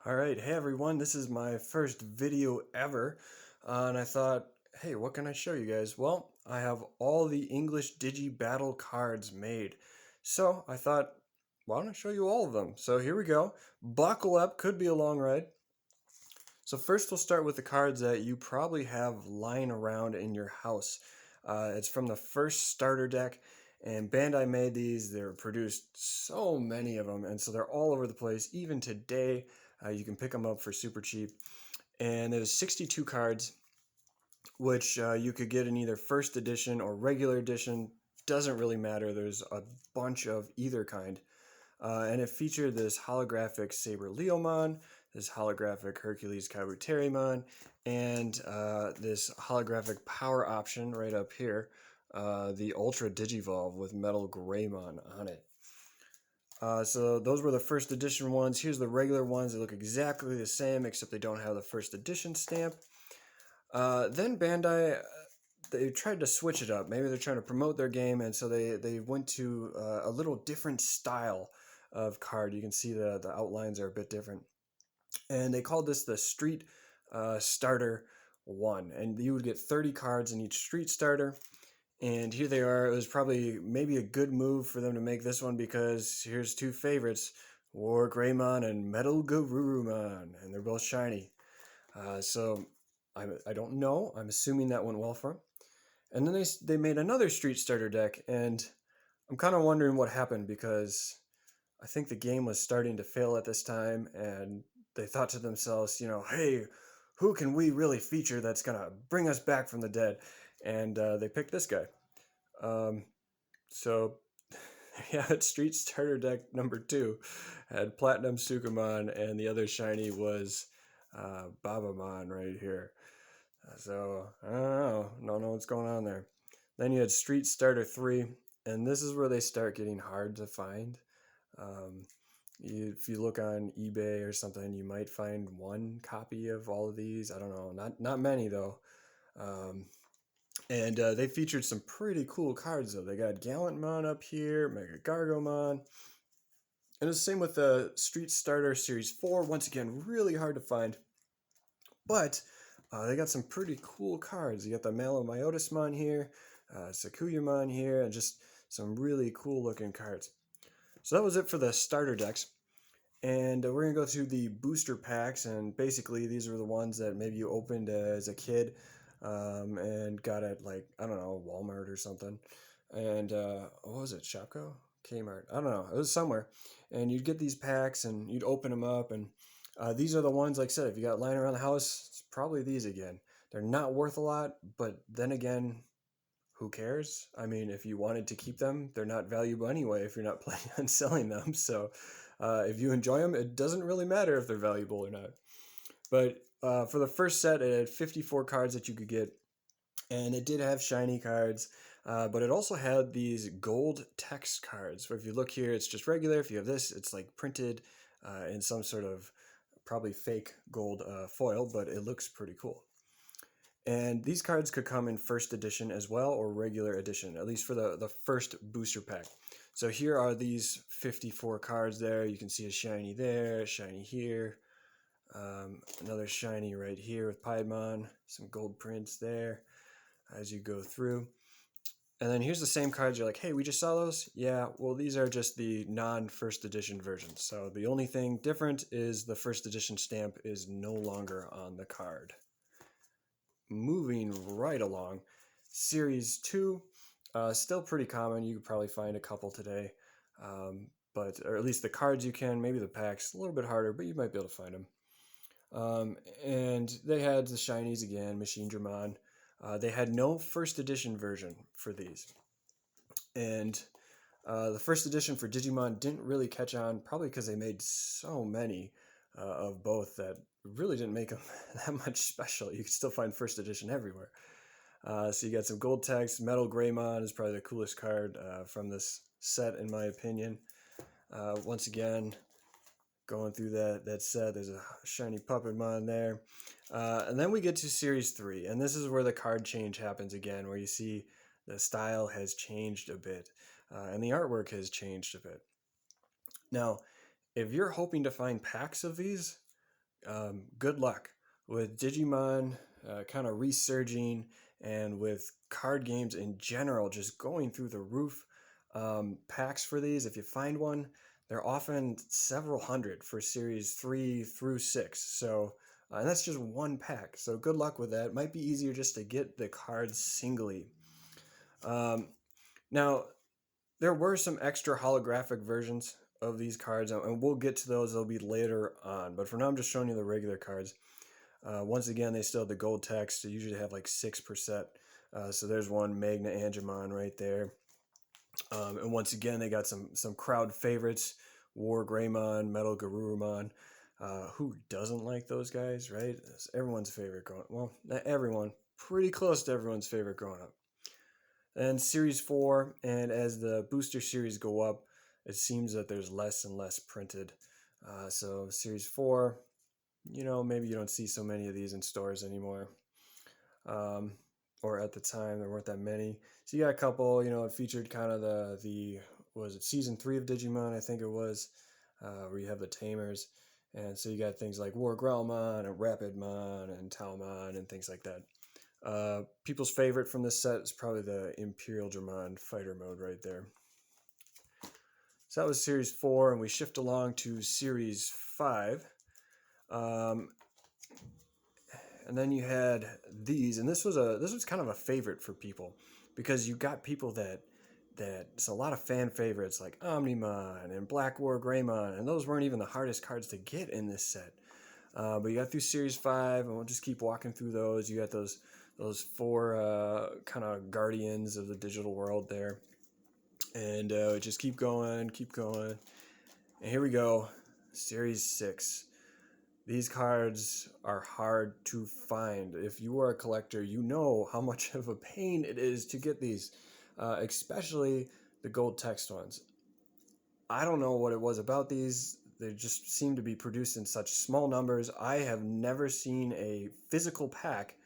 Alright, hey everyone, this is my first video ever, and I thought, hey, what can I show you guys? Well, I have all the English Digi-Battle cards made, so I thought, why don't I show you all of them? So here we go. Buckle up, could be a long ride. So first we'll start with the cards that you probably have lying around in your house. It's from the first starter deck, and Bandai made these. They were produced so many of them, and so they're all over the place. Even today, you can pick them up for super cheap. And there's 62 cards, which you could get in either first edition or regular edition. Doesn't really matter. There's a bunch of either kind. And it featured this holographic Saber Leomon, this holographic Hercules Kabuterimon, and this holographic power option right up here, the Ultra Digivolve with Metal Greymon on it. So those were the first edition ones. Here's the regular ones. They look exactly the same, except they don't have the first edition stamp. Then Bandai, they tried to switch it up. Maybe they're trying to promote their game, and so they went to a little different style of card. You can see the outlines are a bit different. And they called this the Street Starter 1. And you would get 30 cards in each Street Starter. And here they are. It was probably maybe a good move for them to make this one because here's two favorites, War Greymon and Metal Garurumon, and they're both shiny. So I don't know. I'm assuming that went well for them. And then they made another Street Starter deck, and I'm kind of wondering what happened because I think the game was starting to fail at this time, and they thought to themselves, hey, who can we really feature that's gonna bring us back from the dead? And they picked this guy. Um, so yeah, Street Starter deck number 2 had Platinum Sukumon, and the other shiny was Babamon right here. So I don't know what's going on there. Then you had Street Starter 3, and this is where they start getting hard to find. Um, if you look on eBay or something, you might find one copy of all of these. I don't know, not many though. And they featured some pretty cool cards though. They got Gallantmon up here, Mega Gargomon, and it's the same with the Street Starter Series 4. Once again, really hard to find, but they got some pretty cool cards. You got the Malomyotismon here, Sakuyamon here, and just some really cool looking cards. So that was it for the starter decks. And we're going to go through the booster packs, and basically these are the ones that maybe you opened as a kid and got at, like, I don't know, Walmart or something. And what was it, Shopko? Kmart? I don't know. It was somewhere. And you'd get these packs and you'd open them up, and these are the ones, like I said, if you got lying around the house, it's probably these again. They're not worth a lot, but then again, who cares? I mean, if you wanted to keep them, they're not valuable anyway if you're not planning on selling them. So if you enjoy them, it doesn't really matter if they're valuable or not. But for the first set, it had 54 cards that you could get, and it did have shiny cards, but it also had these gold text cards. Where if you look here, it's just regular. If you have this, it's like printed in some sort of probably fake gold foil, but it looks pretty cool. And these cards could come in first edition as well, or regular edition, at least for the first booster pack. So here are these 54 cards there. You can see a shiny there, a shiny here, another shiny right here with Piedmon, some gold prints there as you go through. And then here's the same cards. You're like, hey, we just saw those? Yeah, well, these are just the non-first edition versions. So the only thing different is the first edition stamp is no longer on the card. Moving right along, Series 2, still pretty common. You could probably find a couple today, but or at least the cards you can. Maybe the packs a little bit harder, but you might be able to find them. And they had the shinies again, Machine Dramon. They had no first edition version for these, and the first edition for Digimon didn't really catch on, probably because they made so many of both that really didn't make them that much special. You could still find first edition everywhere. So you got some gold text. Metal Greymon is probably the coolest card from this set, in my opinion. Once again, going through that set, there's a shiny Puppetmon there. And then we get to Series 3, and this is where the card change happens again, where you see the style has changed a bit, and the artwork has changed a bit. Now, if you're hoping to find packs of these, good luck with Digimon kind of resurging, and with card games in general just going through the roof. Packs for these, if you find one, they're often several hundred for series 3 through 6. So, and that's just one pack. So good luck with that. It might be easier just to get the cards singly. Um, Now, there were some extra holographic versions of these cards, and we'll get to those. They'll be later on. But for now, I'm just showing you the regular cards. Once again, they still have the gold text. They usually have like 6%. So there's one Magna Angemon right there. And once again, they got some crowd favorites: War Greymon, Metal Garurumon. Who doesn't like those guys, right? It's everyone's favorite growing up. Well, not everyone. Pretty close to everyone's favorite growing up. And Series 4, and as the booster series go up, it seems that there's less and less printed. So Series 4, maybe you don't see so many of these in stores anymore. Or at the time, there weren't that many. So you got a couple, it featured kind of the was it Season 3 of Digimon, I think it was, where you have the Tamers. And so you got things like War Growlmon and Rapidmon and Talmon and things like that. People's favorite from this set is probably the Imperial Dramon fighter mode right there. So that was Series 4, and we shift along to Series 5. And then you had these, and this was kind of a favorite for people, because you got people that it's a lot of fan favorites like Omnimon and Black War Greymon, and those weren't even the hardest cards to get in this set. But you got through Series 5, and we'll just keep walking through those. You got those 4 kind of guardians of the digital world there. And just keep going. And here we go, Series 6. These cards are hard to find. If you are a collector, you know how much of a pain it is to get these, especially the gold text ones. I don't know what it was about these. They just seem to be produced in such small numbers. I have never seen a physical pack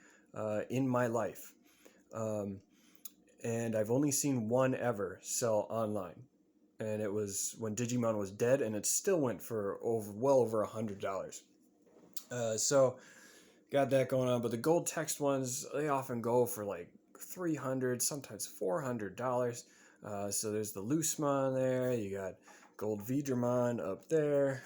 in my life. And I've only seen one ever sell online. And it was when Digimon was dead, and it still went for well over $100. So got that going on, but the gold text ones, they often go for like $300, sometimes $400. So there's the Loosemon there. You got gold Vidramon up there.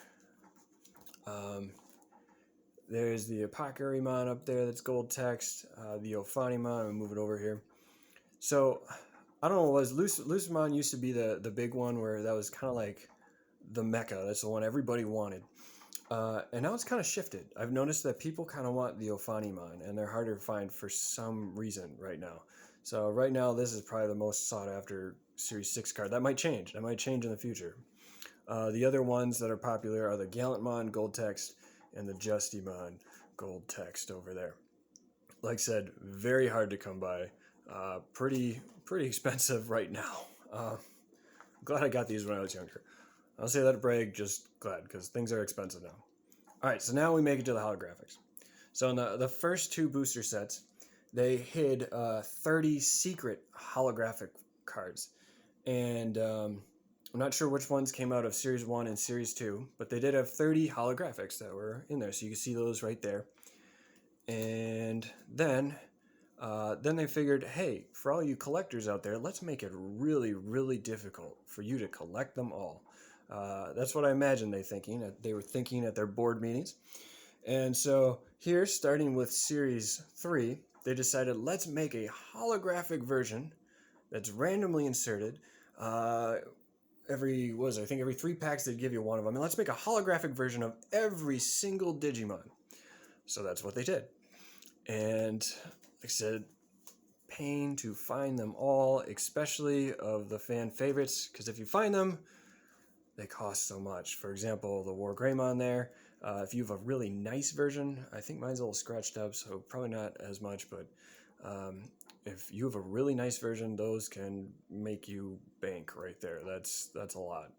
There's the Apocarimon up there that's gold text. The Ophanimon, I'll move it over here. So I don't know, was Loosemon used to be the big one where that was kind of like the mecca. That's the one everybody wanted. And now it's kind of shifted. I've noticed that people kind of want the Ophanimon, and they're harder to find for some reason right now. So right now, this is probably the most sought after Series 6 card. That might change. That might change in the future. The other ones that are popular are the Gallantmon Gold Text and the Justimon Gold Text over there. Like I said, very hard to come by. Pretty expensive right now. Glad I got these when I was younger. I'll say that to brag, just glad, because things are expensive now. All right, so now we make it to the holographics. So in the first 2 booster sets, they hid 30 secret holographic cards. And I'm not sure which ones came out of Series 1 and Series 2, but they did have 30 holographics that were in there. So you can see those right there. And then they figured, hey, for all you collectors out there, let's make it really, really difficult for you to collect them all. That's what I imagine they were thinking at their board meetings. And so here, starting with Series 3, they decided, let's make a holographic version that's randomly inserted. Every 3 packs they'd give you one of them. And let's make a holographic version of every single Digimon. So that's what they did. And like I said, pain to find them all, especially of the fan favorites, because if you find them, they cost so much. For example, the War Greymon there, if you have a really nice version, I think mine's a little scratched up, so probably not as much, but if you have a really nice version, those can make you bank right there. That's a lot.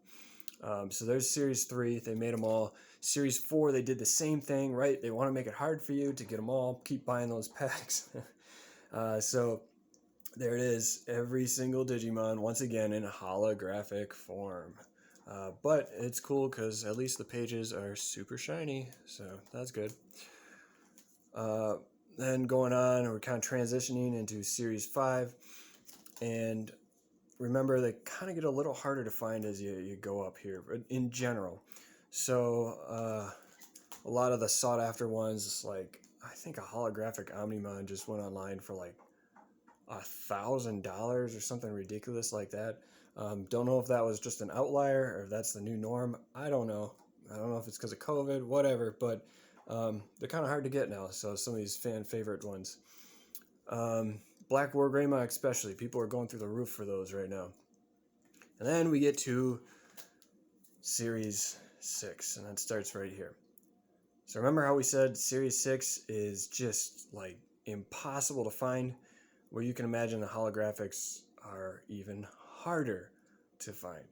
So there's Series 3. They made them all. Series 4, they did the same thing, right? They want to make it hard for you to get them all. Keep buying those packs. So there it is. Every single Digimon, once again, in holographic form. But it's cool because at least the pages are super shiny, so that's good. Then going on, we're kind of transitioning into Series 5, and remember they kind of get a little harder to find as you go up here, but in general. So a lot of the sought after ones, like I think a holographic Omnimon just went online for like $1,000 or something ridiculous like that. Don't know if that was just an outlier or if that's the new norm. I don't know. I don't know if it's because of COVID, whatever, but they're kind of hard to get now. So some of these fan favorite ones. Black War Greymon especially. People are going through the roof for those right now. And then we get to Series 6, and that starts right here. So remember how we said Series 6 is just like impossible to find? Well, you can imagine the holographics are even harder to find.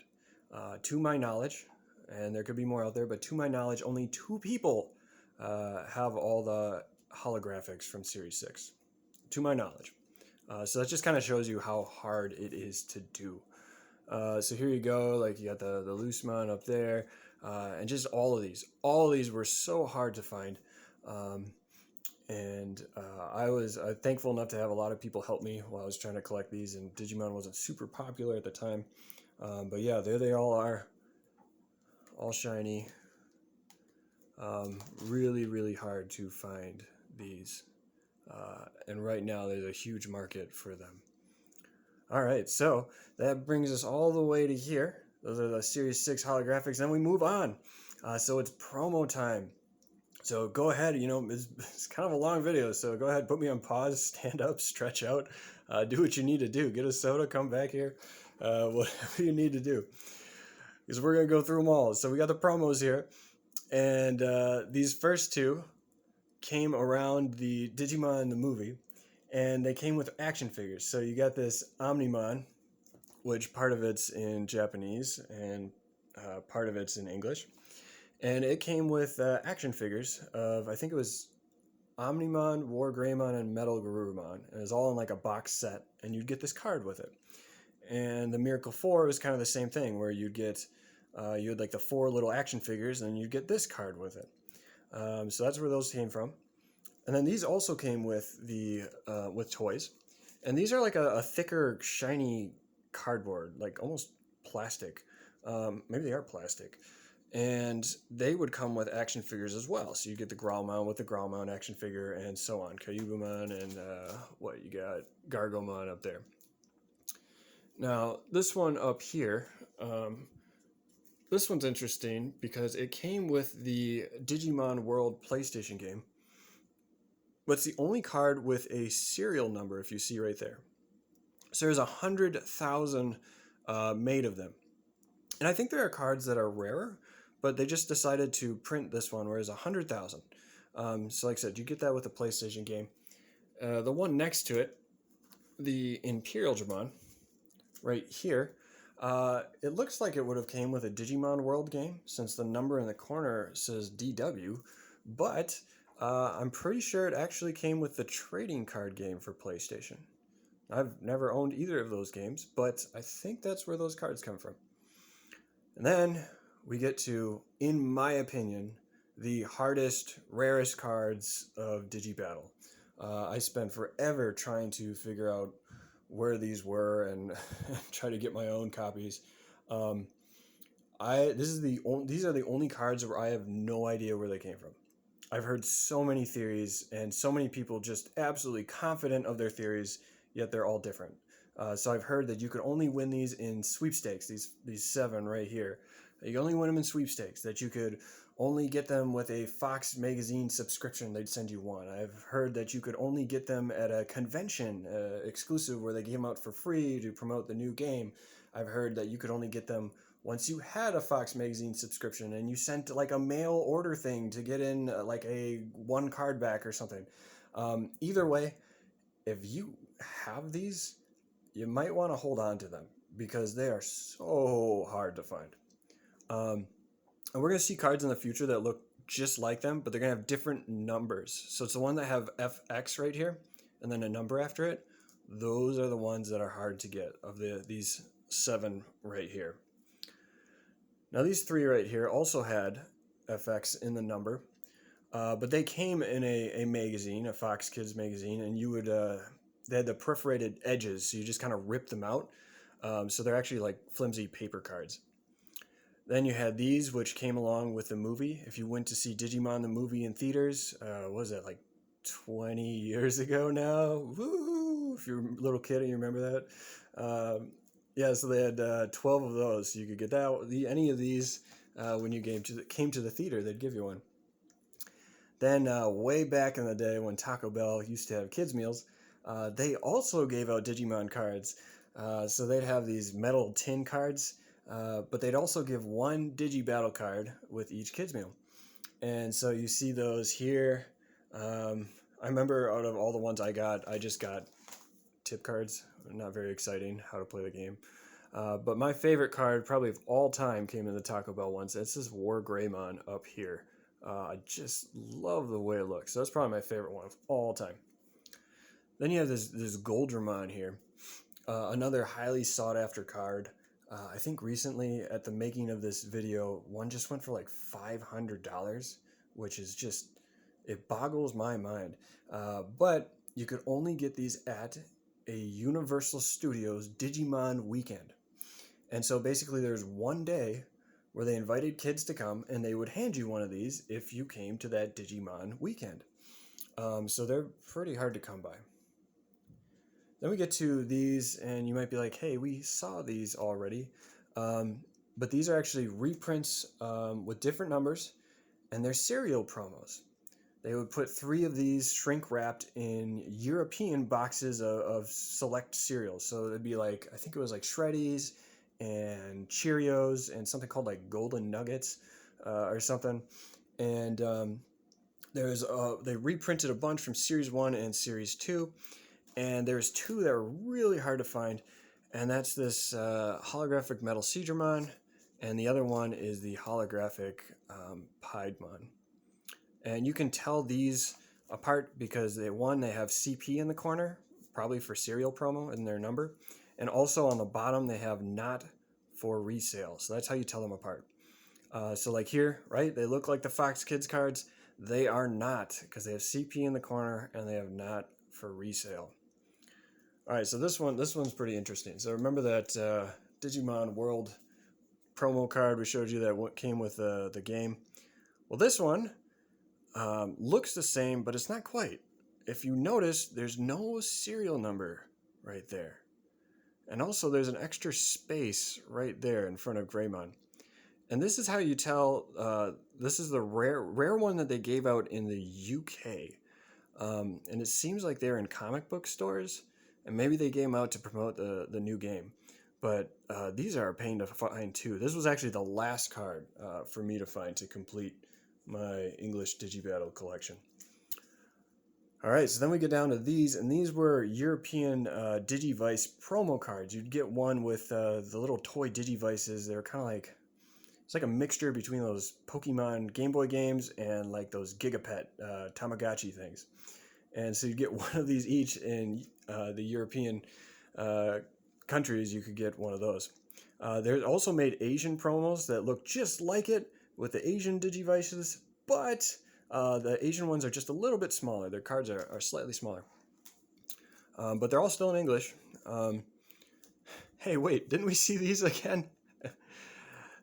To my knowledge, and there could be more out there, but to my knowledge, only 2 people have all the holographics from Series 6. To my knowledge. So that just kind of shows you how hard it is to do. So here you go, like you got the Loosemon up there, and just all of these. All of these were so hard to find. I was thankful enough to have a lot of people help me while I was trying to collect these, and Digimon wasn't super popular at the time. But yeah, there they all are. All shiny. Really, really hard to find these. And right now there's a huge market for them. Alright, so that brings us all the way to here. Those are the Series 6 holographics. Then we move on. So it's promo time. So go ahead, it's kind of a long video, so go ahead, put me on pause, stand up, stretch out, do what you need to do. Get a soda, come back here, whatever you need to do. Because we're going to go through them all. So we got the promos here, and these first 2 came around the Digimon the movie, and they came with action figures. So you got this Omnimon, which part of it's in Japanese, and part of it's in English. And it came with action figures of, I think it was Omnimon, War Greymon, and Metal Garurumon. And it was all in like a box set, and you'd get this card with it. And the Miracle 4 was kind of the same thing, where you'd get, you had like the 4 little action figures, and you'd get this card with it. So that's where those came from. And then these also came with with toys. And these are like a thicker, shiny cardboard, like almost plastic. Maybe they are plastic. And they would come with action figures as well. So you get the Growlmon with the Growlmon action figure, and so on. Kyubumon, and you got Gargomon up there. Now, this one up here, this one's interesting because it came with the Digimon World PlayStation game. But it's the only card with a serial number, if you see right there. So there's 100,000 made of them. And I think there are cards that are rarer, but they just decided to print this one, whereas 100,000. So like I said, you get that with the PlayStation game. The one next to it, the Imperial Dramon, right here, it looks like it would have came with a Digimon World game, since the number in the corner says DW, but I'm pretty sure it actually came with the trading card game for PlayStation. I've never owned either of those games, but I think that's where those cards come from. And then we get to, in my opinion, the hardest, rarest cards of Digi-Battle. I spent forever trying to figure out where these were and try to get my own copies. These are the only cards where I have no idea where they came from. I've heard so many theories, and so many people just absolutely confident of their theories, yet they're all different. So I've heard that you could only win these in sweepstakes, these 7 right here. You can only win them in sweepstakes, that you could only get them with a Fox magazine subscription, they'd send you one. I've heard that you could only get them at a convention exclusive where they gave them out for free to promote the new game. I've heard that you could only get them once you had a Fox magazine subscription and you sent like a mail order thing to get in like a 1 card back or something. Either way, if you have these, you might want to hold on to them because they are so hard to find. And we're going to see cards in the future that look just like them, but they're going to have different numbers. So it's the one that have FX right here and then a number after it. Those are the ones that are hard to get of these 7 right here. Now these three right here also had FX in the number, but they came in a magazine, a Fox Kids magazine, and you would they had the perforated edges, so you just kind of rip them out. So they're actually like flimsy paper cards. Then you had these, which came along with the movie. If you went to see Digimon the movie in theaters, what was that, like 20 years ago now? Woo! If you're a little kid and you remember that. Yeah, so they had 12 of those. So you could get that any of these when you came to the theater, they'd give you one. Then way back in the day when Taco Bell used to have kids meals, they also gave out Digimon cards. So they'd have these metal tin cards, but they'd also give one Digi-Battle card with each kids meal. And so you see those here. I remember out of all the ones I just got tip cards. Not very exciting how to play the game. But my favorite card, probably of all time, came in the Taco Bell ones. It's this War Greymon up here. I just love the way it looks. So that's probably my favorite one of all time. Then you have this Goldramon here. Another highly sought after card. I think recently at the making of this video, one just went for like $500, which is just, it boggles my mind. But you could only get these at a Universal Studios Digimon weekend. And so basically there's one day where they invited kids to come and they would hand you one of these if you came to that Digimon weekend. So they're pretty hard to come by. Then we get to these, and you might be like, hey, we saw these already. But these are actually reprints with different numbers, and they're cereal promos. They would put 3 of these shrink wrapped in European boxes of select cereals. So it'd be like, I think it was like Shreddies and Cheerios and something called like Golden Nuggets or something. And they reprinted a bunch from Series 1 and Series 2. And there's 2 that are really hard to find. And that's this holographic metal Seedramon, and the other one is the holographic Piedmon. And you can tell these apart because they have CP in the corner, probably for serial promo in their number. And also on the bottom, they have not for resale. So that's how you tell them apart. So like here, right, they look like the Fox Kids cards. They are not, because they have CP in the corner and they have not for resale. All right, so this one's pretty interesting. So remember that Digimon World promo card we showed you that came with the game? Well, this one looks the same, but it's not quite. If you notice, there's no serial number right there. And also there's an extra space right there in front of Greymon. And this is how you tell, this is the rare one that they gave out in the UK. And it seems like they're in comic book stores. And maybe they gave them out to promote the new game. But these are a pain to find too. This was actually the last card for me to find to complete my English Digi-Battle collection. All right, so then we get down to these, and these were European Digivice promo cards. You'd get one with the little toy Digivices. They were kind of like, it's like a mixture between those Pokemon Game Boy games and like those Gigapet Tamagotchi things. And so you get one of these each in the European countries. You could get one of those. They're also made Asian promos that look just like it with the Asian Digivices, but the Asian ones are just a little bit smaller. Their cards are slightly smaller. But they're all still in English. Hey, wait, didn't we see these again?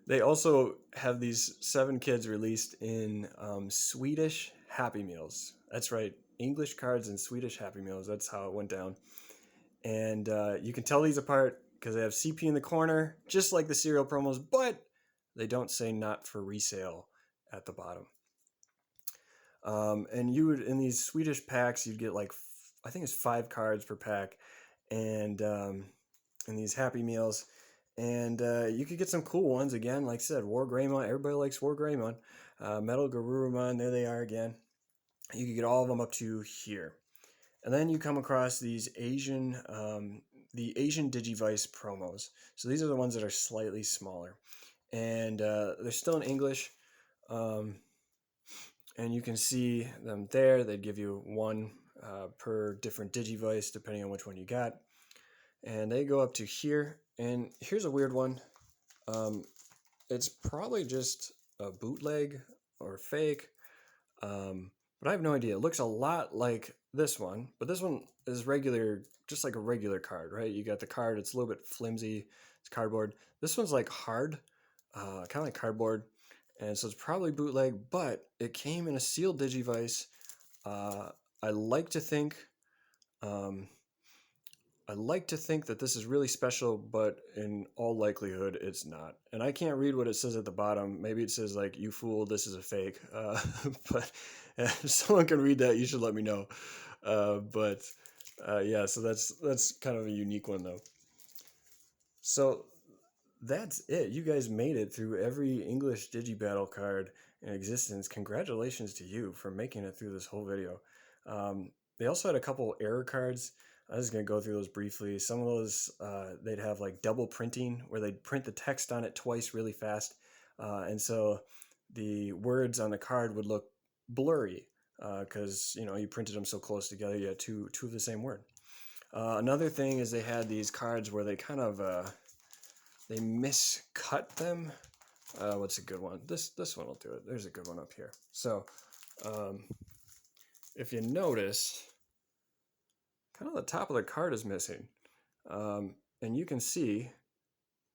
They also have these 7 kids released in Swedish Happy Meals. That's right, English cards and Swedish Happy Meals. That's how it went down. And you can tell these apart because they have CP in the corner, just like the serial promos, but they don't say not for resale at the bottom. And you would, in these Swedish packs, you'd get like, I think it's 5 cards per pack, and in these Happy Meals. And you could get some cool ones again. Like I said, War Greymon. Everybody likes War Greymon. Metal Garurumon. There they are again. You could get all of them up to here. And then you come across these Asian, the Asian Digivice promos. So these are the ones that are slightly smaller. And they're still in English. And you can see them there. They'd give you one per different Digivice, depending on which one you got. And they go up to here. And here's a weird one. it's probably just a bootleg or fake, but I have no idea. It looks a lot like this one, but this one is regular, just like a regular card, right? You got the card, it's a little bit flimsy, it's cardboard. This one's like hard, kind of like cardboard, and so it's probably bootleg, but it came in a sealed Digivice. Uh, I like to think, um, I like to think that this is really special, but in all likelihood, it's not. And I can't read what it says at the bottom. Maybe it says like, "You fool, this is a fake." But if someone can read that, you should let me know. But yeah, so that's kind of a unique one though. So that's it. You guys made it through every English Digi-Battle card in existence. Congratulations to you for making it through this whole video. They also had a couple error cards. I'm just going to go through those briefly. Some of those, they'd have like double printing where they'd print the text on it twice really fast. And so the words on the card would look blurry because, you know, you printed them so close together, you had two of the same word. Another thing is they had these cards where they kind of they miscut them. What's a good one? This one will do it. There's a good one up here. So if you notice, kind of the top of the card is missing. And you can see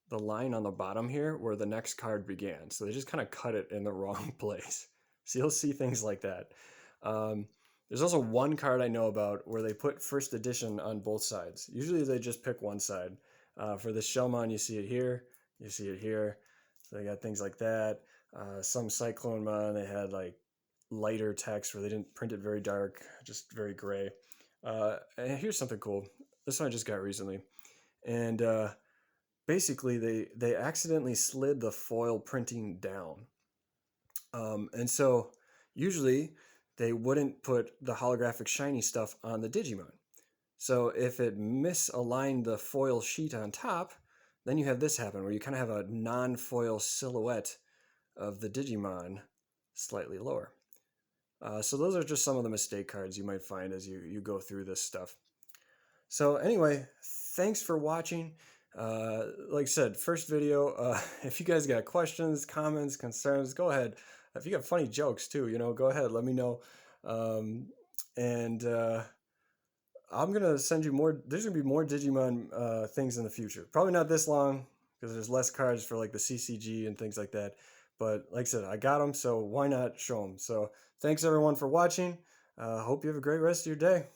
the line on the bottom here where the next card began. So they just kind of cut it in the wrong place. So you'll see things like that. There's also one card I know about where they put first edition on both sides. Usually they just pick one side. For the Shellmon, you see it here, you see it here. So they got things like that. Some Cyclone Mon, they had like lighter text where they didn't print it very dark, just very gray. And here's something cool. This one I just got recently. And basically they accidentally slid the foil printing down. And so usually they wouldn't put the holographic shiny stuff on the Digimon. So if it misaligned the foil sheet on top, then you have this happen where you kind of have a non-foil silhouette of the Digimon slightly lower. So those are just some of the mistake cards you might find as you go through this stuff. So anyway, thanks for watching. Like I said, first video. If you guys got questions, comments, concerns, go ahead. If you got funny jokes too, you know, go ahead, let me know. And I'm gonna send you more. There's gonna be more Digimon things in the future. Probably not this long because there's less cards for like the CCG and things like that. But like I said, I got them, so why not show them? So thanks everyone for watching. Hope you have a great rest of your day.